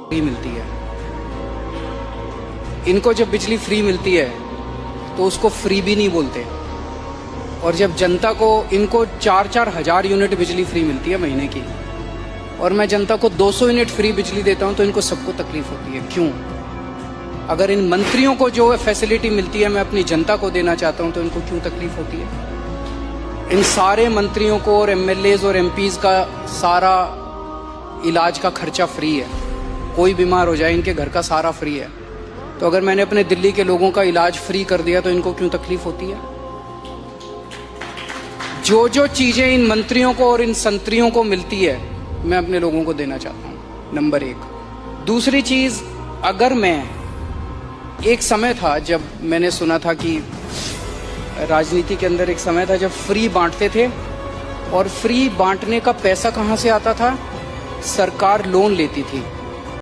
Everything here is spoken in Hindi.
फ्री मिलती है। इनको जब बिजली फ्री मिलती है तो उसको फ्री भी नहीं बोलते, और जब जनता को, इनको 4-4 हजार यूनिट बिजली फ्री मिलती है महीने की, और मैं जनता को 200 यूनिट फ्री बिजली देता हूं तो इनको सबको तकलीफ होती है। क्यों? अगर इन मंत्रियों को जो फैसिलिटी मिलती है मैं अपनी जनता को देना चाहता हूं तो इनको क्यों तकलीफ होती है? इन सारे मंत्रियों को और एमएलएज और एमपीज का सारा इलाज का खर्चा फ्री है। कोई बीमार हो जाए इनके घर का सारा फ्री है। तो अगर मैंने अपने दिल्ली के लोगों का इलाज फ्री कर दिया तो इनको क्यों तकलीफ होती है? जो जो चीजें इन मंत्रियों को और इन संतरियों को मिलती है मैं अपने लोगों को देना चाहता हूं, नंबर 1। दूसरी चीज, अगर मैं, एक समय था जब मैंने सुना था कि राजनीति के अंदर एक समय था जब फ्री बांटते थे, और फ्री बांटने का पैसा कहां से आता था? सरकार लोन लेती थी